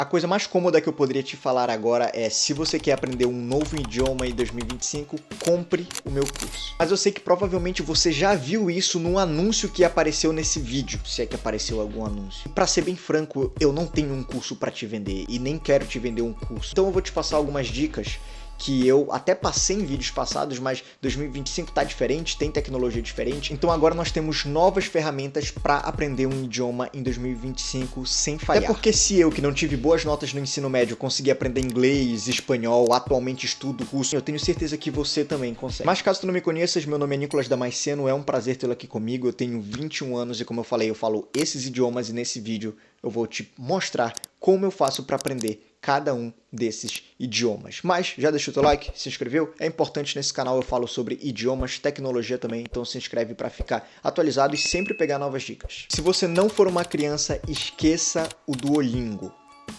A coisa mais cômoda que eu poderia te falar agora é, se você quer aprender um novo idioma em 2025, compre o meu curso. Mas eu sei que provavelmente você já viu isso no anúncio que apareceu nesse vídeo, se é que apareceu algum anúncio. E pra ser bem franco, eu não tenho um curso pra te vender e nem quero te vender um curso. Então eu vou te passar algumas dicas que eu até passei em vídeos passados, mas 2025 tá diferente, tem tecnologia diferente. Então agora nós temos novas ferramentas para aprender um idioma em 2025 sem falhar. Até porque se eu, que não tive boas notas no ensino médio, consegui aprender inglês, espanhol, atualmente estudo russo, eu tenho certeza que você também consegue. Mas caso tu não me conheças, meu nome é Nicolas Damasceno, é um prazer tê-lo aqui comigo. Eu tenho 21 anos e, como eu falei, eu falo esses idiomas e nesse vídeo eu vou te mostrar como eu faço para aprender cada um desses idiomas. Mas já deixou o teu like? Se inscreveu? É importante, nesse canal eu falo sobre idiomas, tecnologia também, então se inscreve para ficar atualizado e sempre pegar novas dicas. Se você não for uma criança, esqueça o Duolingo.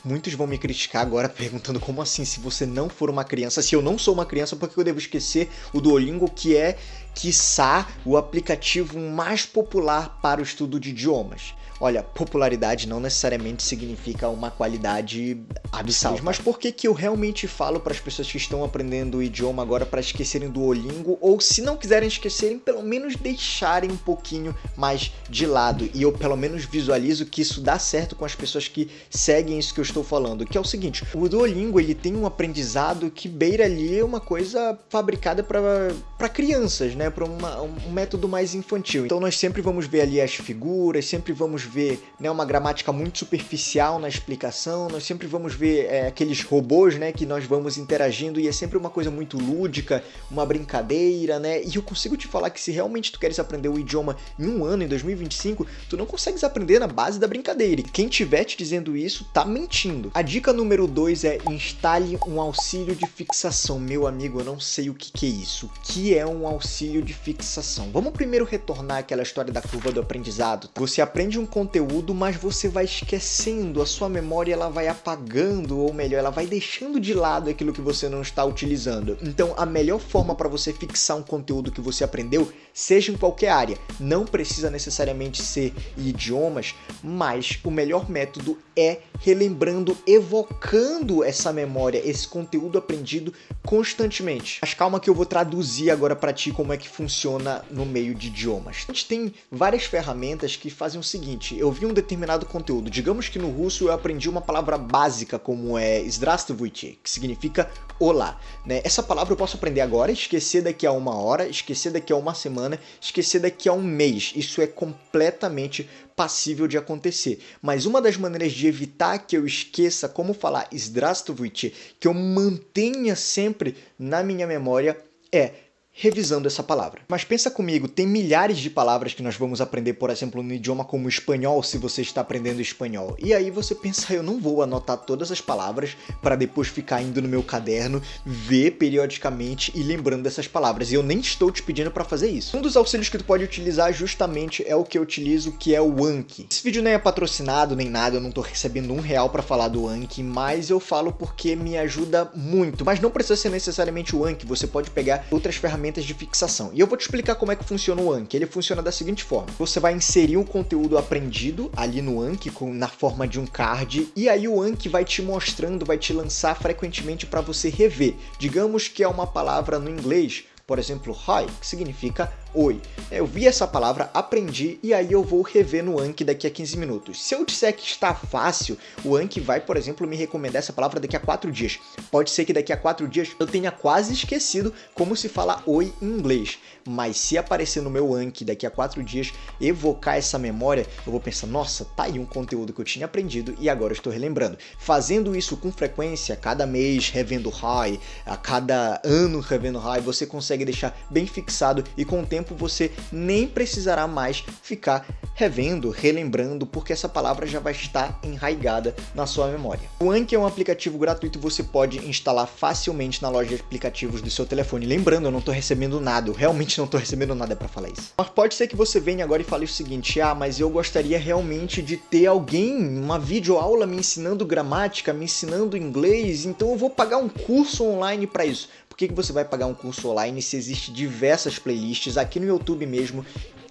Muitos vão me criticar agora perguntando como assim, se você não for uma criança, se eu não sou uma criança, por que eu devo esquecer o Duolingo, que é, quiçá, o aplicativo mais popular para o estudo de idiomas? Olha, popularidade não necessariamente significa uma qualidade abissal. Mas por que eu realmente falo para as pessoas que estão aprendendo o idioma agora para esquecerem do Duolingo, ou se não quiserem esquecerem, pelo menos deixarem um pouquinho mais de lado? E eu pelo menos visualizo que isso dá certo com as pessoas que seguem isso que eu estou falando, que é o seguinte: o Duolingo ele tem um aprendizado que beira ali uma coisa fabricada para crianças, né? Para um método mais infantil. Então nós sempre vamos ver ali as figuras, sempre vamos ver, né, uma gramática muito superficial na explicação, nós sempre vamos ver aqueles robôs, né, que nós vamos interagindo, e é sempre uma coisa muito lúdica, uma brincadeira, né? E eu consigo te falar que se realmente tu queres aprender o idioma em um ano, em 2025, tu não consegues aprender na base da brincadeira. E quem estiver te dizendo isso tá mentindo. A dica número 2 é: instale um auxílio de fixação. Meu amigo, eu não sei o que é isso. O que é um auxílio de fixação? Vamos primeiro retornar àquela história da curva do aprendizado, tá? Você aprende um conteúdo, mas você vai esquecendo, a sua memória ela vai apagando, ou melhor, ela vai deixando de lado aquilo que você não está utilizando. Então a melhor forma para você fixar um conteúdo que você aprendeu, seja em qualquer área, não precisa necessariamente ser idiomas, mas o melhor método é relembrando, evocando essa memória, esse conteúdo aprendido constantemente. Mas calma que eu vou traduzir agora para ti como é que funciona no meio de idiomas. A gente tem várias ferramentas que fazem o seguinte: eu vi um determinado conteúdo, digamos que no russo eu aprendi uma palavra básica como é Здравствуйте, que significa olá, né? Essa palavra eu posso aprender agora, esquecer daqui a uma hora, esquecer daqui a uma semana, esquecer daqui a um mês. Isso é completamente passível de acontecer. Mas uma das maneiras de evitar que eu esqueça como falar Здравствуйте, que eu mantenha sempre na minha memória, é revisando essa palavra. Mas pensa comigo, tem milhares de palavras que nós vamos aprender, por exemplo, no idioma como o espanhol, se você está aprendendo espanhol. E aí você pensa: eu não vou anotar todas as palavras para depois ficar indo no meu caderno, ver periodicamente e lembrando dessas palavras. E eu nem estou te pedindo para fazer isso. Um dos auxílios que tu pode utilizar justamente é o que eu utilizo, que é o Anki. Esse vídeo nem é patrocinado nem nada, eu não estou recebendo R$1 para falar do Anki, mas eu falo porque me ajuda muito. Mas não precisa ser necessariamente o Anki, você pode pegar outras ferramentas de fixação. E eu vou te explicar como é que funciona o Anki. Ele funciona da seguinte forma: você vai inserir um conteúdo aprendido ali no Anki na forma de um card, e aí o Anki vai te mostrando, vai te lançar frequentemente para você rever. Digamos que é uma palavra no inglês, por exemplo, hi, que significa oi. Eu vi essa palavra, aprendi, e aí eu vou rever no Anki daqui a 15 minutos. Se eu disser que está fácil, o Anki vai, por exemplo, me recomendar essa palavra daqui a 4 dias. Pode ser que daqui a 4 dias eu tenha quase esquecido como se fala oi em inglês. Mas se aparecer no meu Anki daqui a 4 dias, evocar essa memória, eu vou pensar: nossa, tá aí um conteúdo que eu tinha aprendido e agora eu estou relembrando. Fazendo isso com frequência, cada mês revendo hi, a cada ano revendo hi, você consegue deixar bem fixado, e com o tempo você nem precisará mais ficar revendo, relembrando, porque essa palavra já vai estar enraizada na sua memória. O Anki é um aplicativo gratuito, você pode instalar facilmente na loja de aplicativos do seu telefone. Lembrando, eu não estou recebendo nada, eu realmente não estou recebendo nada para falar isso. Mas pode ser que você venha agora e fale o seguinte: mas eu gostaria realmente de ter alguém, uma videoaula me ensinando gramática, me ensinando inglês, então eu vou pagar um curso online para isso. Por que você vai pagar um curso online se existe diversas playlists aqui no YouTube mesmo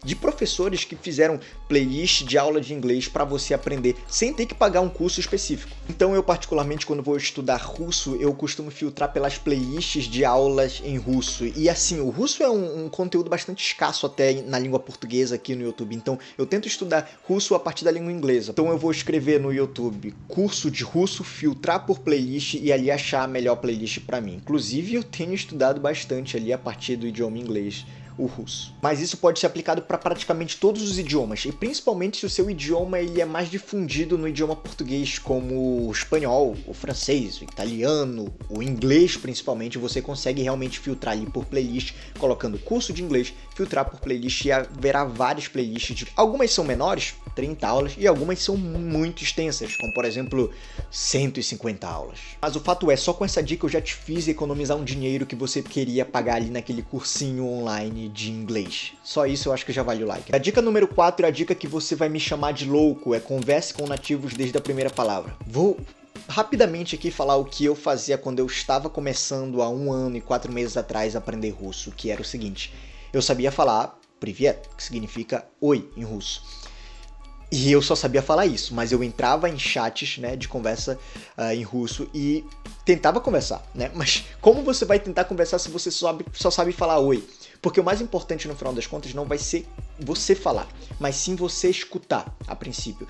de professores que fizeram playlist de aula de inglês para você aprender sem ter que pagar um curso específico. Então eu particularmente, quando vou estudar russo, eu costumo filtrar pelas playlists de aulas em russo. E assim, o russo é um conteúdo bastante escasso até na língua portuguesa aqui no YouTube. Então eu tento estudar russo a partir da língua inglesa. Então eu vou escrever no YouTube curso de russo, filtrar por playlist e ali achar a melhor playlist para mim. Inclusive eu tenho estudado bastante ali a partir do idioma inglês, o russo. Mas isso pode ser aplicado para praticamente todos os idiomas, e principalmente se o seu idioma ele é mais difundido no idioma português, como o espanhol, o francês, o italiano, o inglês principalmente, você consegue realmente filtrar ali por playlist, colocando curso de inglês, filtrar por playlist e haverá várias playlists. Algumas são menores, 30 aulas, e algumas são muito extensas, como por exemplo 150 aulas. Mas o fato é, só com essa dica eu já te fiz economizar um dinheiro que você queria pagar ali naquele cursinho online de inglês. Só isso eu acho que já vale o like. A dica número 4 é a dica que você vai me chamar de louco, é converse com nativos desde a primeira palavra. Vou rapidamente aqui falar o que eu fazia quando eu estava começando há 1 ano e 4 meses atrás a aprender russo, que era o seguinte: eu sabia falar privet, que significa oi em russo. E eu só sabia falar isso, mas eu entrava em chats, né, de conversa em russo e tentava conversar, né? Mas como você vai tentar conversar se você só sabe falar oi? Porque o mais importante no final das contas não vai ser você falar, mas sim você escutar a princípio.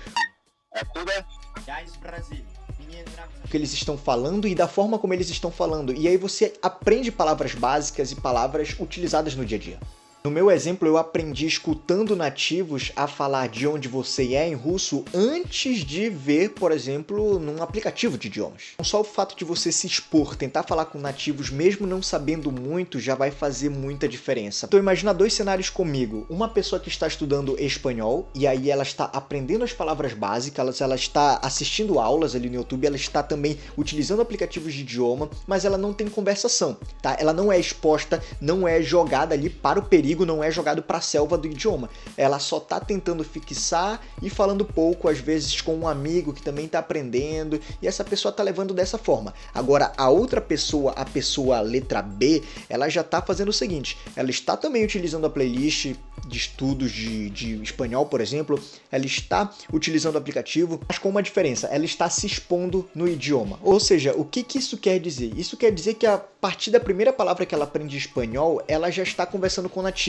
O que eles estão falando e da forma como eles estão falando. E aí você aprende palavras básicas e palavras utilizadas no dia a dia. No meu exemplo, eu aprendi escutando nativos a falar de onde você é em russo antes de ver, por exemplo, num aplicativo de idiomas. Então, só o fato de você se expor, tentar falar com nativos, mesmo não sabendo muito, já vai fazer muita diferença. Então imagina 2 cenários comigo. Uma pessoa que está estudando espanhol, e aí ela está aprendendo as palavras básicas, ela está assistindo aulas ali no YouTube, ela está também utilizando aplicativos de idioma, mas ela não tem conversação, tá? Ela não é exposta, não é jogada ali para o perigo, não é jogado para a selva do idioma. Ela só tá tentando fixar e falando pouco, às vezes com um amigo que também tá aprendendo, e essa pessoa tá levando dessa forma. Agora, a outra pessoa, a pessoa letra B, ela já tá fazendo o seguinte: ela está também utilizando a playlist de estudos de espanhol, por exemplo, ela está utilizando o aplicativo, mas com uma diferença: ela está se expondo no idioma. Ou seja, o que isso quer dizer? Isso quer dizer que a partir da primeira palavra que ela aprende espanhol, ela já está conversando com nativos.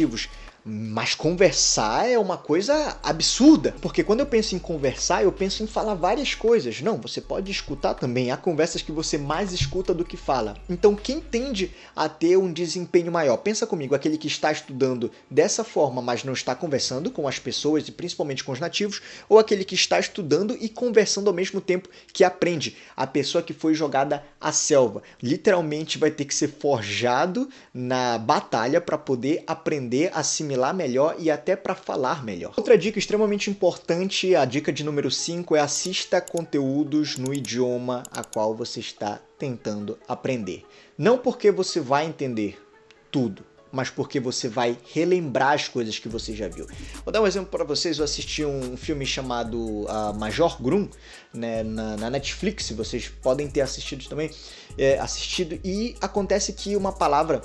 Mas conversar é uma coisa absurda, porque quando eu penso em conversar, eu penso em falar várias coisas. Não, você pode escutar também. Há conversas que você mais escuta do que fala. Então quem tende a ter um desempenho maior? Pensa comigo, aquele que está estudando dessa forma, mas não está conversando com as pessoas e principalmente com os nativos, ou aquele que está estudando e conversando ao mesmo tempo que aprende? A pessoa que foi jogada à selva. Literalmente vai ter que ser forjado na batalha para poder aprender a assimilar melhor e até para falar melhor. Outra dica extremamente importante, a dica de número 5, é assista conteúdos no idioma a qual você está tentando aprender. Não porque você vai entender tudo, mas porque você vai relembrar as coisas que você já viu. Vou dar um exemplo para vocês. Eu assisti um filme chamado Major Grum, né, na Netflix, vocês podem ter assistido também, e acontece que uma palavra,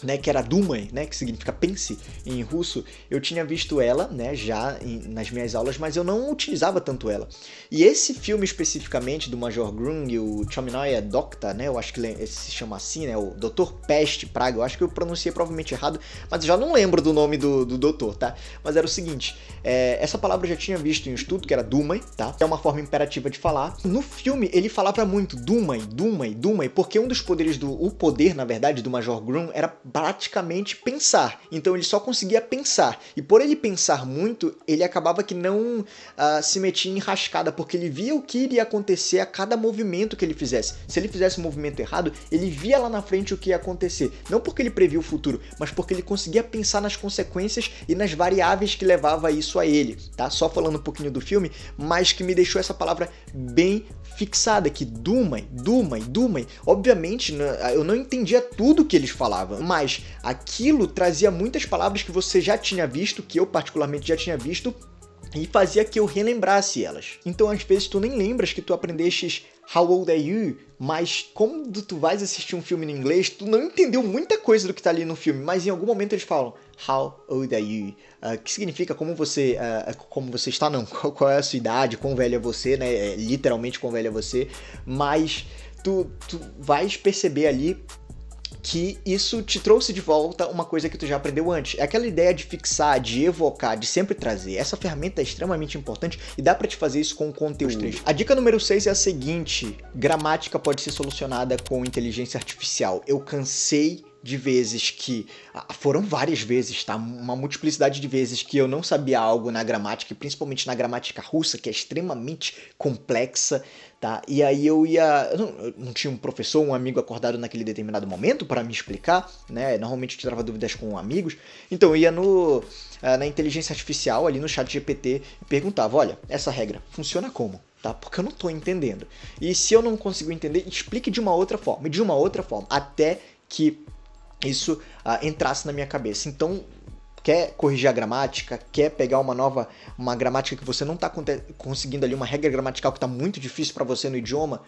né, que era Думай, né, que significa pense em russo, eu tinha visto ela, né, já nas minhas aulas, mas eu não utilizava tanto ela. E esse filme especificamente do Major Grum e o Chominoya Dokta, né, eu acho que se chama assim, né, o Dr. Peste Praga, eu acho que eu pronunciei provavelmente errado, mas eu já não lembro do nome do doutor, tá? Mas era o seguinte, essa palavra eu já tinha visto em um estudo, que era Думай, tá? Que é uma forma imperativa de falar. No filme ele falava muito Думай, Думай, Думай, porque um dos poderes o poder, na verdade, do Major Grum era praticamente pensar. Então ele só conseguia pensar. E por ele pensar muito, ele acabava que não se metia em rascada, porque ele via o que iria acontecer a cada movimento que ele fizesse. Se ele fizesse um movimento errado, ele via lá na frente o que ia acontecer. Não porque ele previa o futuro, mas porque ele conseguia pensar nas consequências e nas variáveis que levava isso a ele. Tá? Só falando um pouquinho do filme, mas que me deixou essa palavra bem fixada, que Думай, Думай, Думай. Obviamente, eu não entendia tudo que eles falavam, mas aquilo trazia muitas palavras que você já tinha visto, que eu particularmente já tinha visto, e fazia que eu relembrasse elas. Então, às vezes, tu nem lembras que tu aprendestes How old are you mas quando tu vais assistir um filme em inglês, tu não entendeu muita coisa do que tá ali no filme, mas em algum momento eles falam How old are you? Que significa como você está, não, qual é a sua idade, quão velho é você, né? Literalmente quão velho é você, mas tu vais perceber ali que isso te trouxe de volta uma coisa que tu já aprendeu antes. É aquela ideia de fixar, de evocar, de sempre trazer. Essa ferramenta é extremamente importante e dá pra te fazer isso com conteúdo. A dica número 6 é a seguinte: gramática pode ser solucionada com inteligência artificial. Eu cansei de vezes que, foram várias vezes, tá? Uma multiplicidade de vezes que eu não sabia algo na gramática, e principalmente na gramática russa, que é extremamente complexa, tá? E aí eu não tinha um professor, um amigo acordado naquele determinado momento para me explicar, né? Normalmente eu tirava dúvidas com amigos, então eu ia na inteligência artificial, ali no chat GPT, e perguntava, olha, essa regra funciona como? Tá? Porque eu não estou entendendo. E se eu não consigo entender, explique de uma outra forma, até que isso entrasse na minha cabeça. Então, quer corrigir a gramática, quer pegar uma gramática que você não está conseguindo ali, uma regra gramatical que está muito difícil para você no idioma,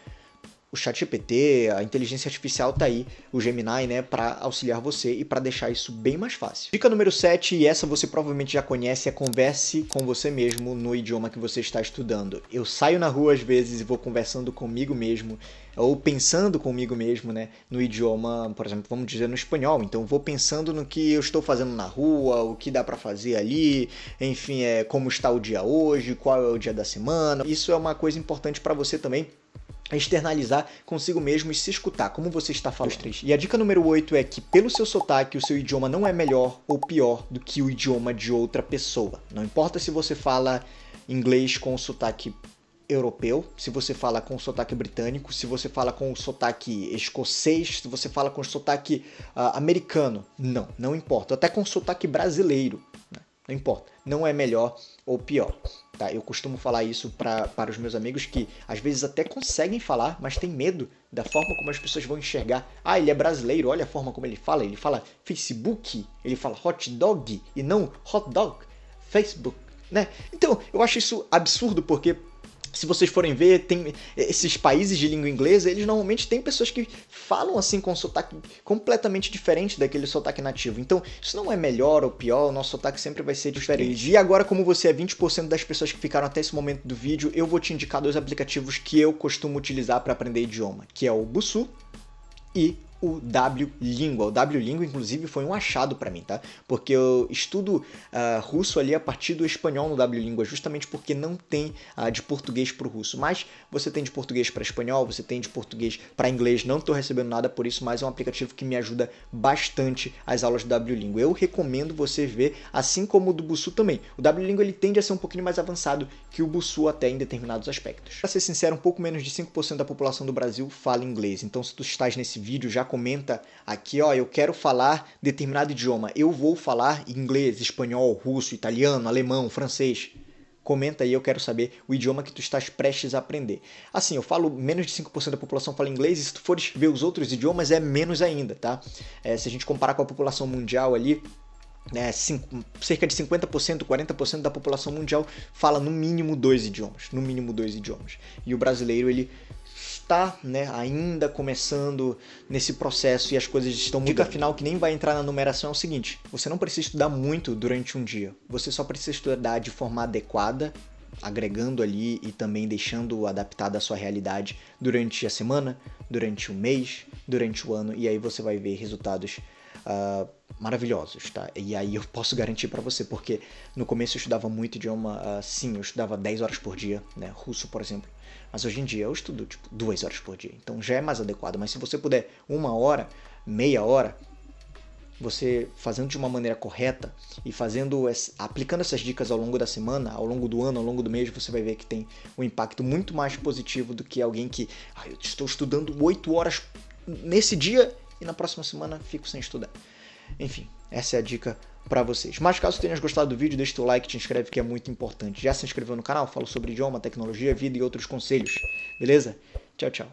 o ChatGPT, a inteligência artificial tá aí, o Gemini, né, para auxiliar você e para deixar isso bem mais fácil. Dica número 7, e essa você provavelmente já conhece, é converse com você mesmo no idioma que você está estudando. Eu saio na rua às vezes e vou conversando comigo mesmo, ou pensando comigo mesmo, né, no idioma, por exemplo, vamos dizer no espanhol. Então vou pensando no que eu estou fazendo na rua, o que dá para fazer ali, enfim, como está o dia hoje, qual é o dia da semana. Isso é uma coisa importante para você também, externalizar consigo mesmo e se escutar, como você está falando. E a dica número 8 é que, pelo seu sotaque, o seu idioma não é melhor ou pior do que o idioma de outra pessoa. Não importa se você fala inglês com sotaque europeu, se você fala com sotaque britânico, se você fala com sotaque escocês, se você fala com sotaque americano. Não importa. Até com sotaque brasileiro. Não importa. Não é melhor ou pior. Tá? Eu costumo falar isso para os meus amigos que às vezes até conseguem falar, mas tem medo da forma como as pessoas vão enxergar. Ah, ele é brasileiro, olha a forma como ele fala Facebook, ele fala hot dog e não hot dog, Facebook, né? Então, eu acho isso absurdo porque se vocês forem ver, tem esses países de língua inglesa, eles normalmente têm pessoas que falam assim com um sotaque completamente diferente daquele sotaque nativo. Então, isso não é melhor ou pior, o nosso sotaque sempre vai ser diferente. E agora, como você é 20% das pessoas que ficaram até esse momento do vídeo, eu vou te indicar 2 aplicativos que eu costumo utilizar para aprender idioma, que é o Busuu e o Wlingua. O Wlingua, inclusive, foi um achado para mim, tá? Porque eu estudo russo ali a partir do espanhol no Wlingua, justamente porque não tem de português para o russo. Mas você tem de português para espanhol, você tem de português para inglês. Não estou recebendo nada por isso, mas é um aplicativo que me ajuda bastante as aulas do Wlingua. Eu recomendo você ver, assim como o do Busuu também. O Wlingua ele tende a ser um pouquinho mais avançado que o Busuu até em determinados aspectos. Para ser sincero, um pouco menos de 5% da população do Brasil fala inglês. Então, se tu estás nesse vídeo, já comenta aqui, ó, eu quero falar determinado idioma. Eu vou falar inglês, espanhol, russo, italiano, alemão, francês. Comenta aí, eu quero saber o idioma que tu estás prestes a aprender. Assim, eu falo, menos de 5% da população fala inglês, e se tu fores ver os outros idiomas, é menos ainda, tá? Se a gente comparar com a população mundial ali, cerca de 50%, 40% da população mundial fala no mínimo 2 idiomas. No mínimo 2 idiomas. E o brasileiro, ele está, né, ainda começando nesse processo e as coisas estão muito... Dica final que nem vai entrar na numeração é o seguinte: você não precisa estudar muito durante um dia. Você só precisa estudar de forma adequada, agregando ali e também deixando adaptada à sua realidade durante a semana, durante o mês, durante o ano, e aí você vai ver resultados maravilhosos, tá? E aí eu posso garantir pra você, porque no começo eu estudava muito idioma, sim, eu estudava 10 horas por dia, né? Russo, por exemplo. Mas hoje em dia eu estudo, 2 horas por dia. Então já é mais adequado. Mas se você puder 1 hora, meia hora, você fazendo de uma maneira correta e aplicando essas dicas ao longo da semana, ao longo do ano, ao longo do mês, você vai ver que tem um impacto muito mais positivo do que alguém que... eu estou estudando 8 horas nesse dia e na próxima semana fico sem estudar. Enfim, essa é a dica para vocês. Mas caso tenhas gostado do vídeo, deixa o teu like, te inscreve que é muito importante. Já se inscreveu no canal? Falo sobre idioma, tecnologia, vida e outros conselhos. Beleza? Tchau, tchau.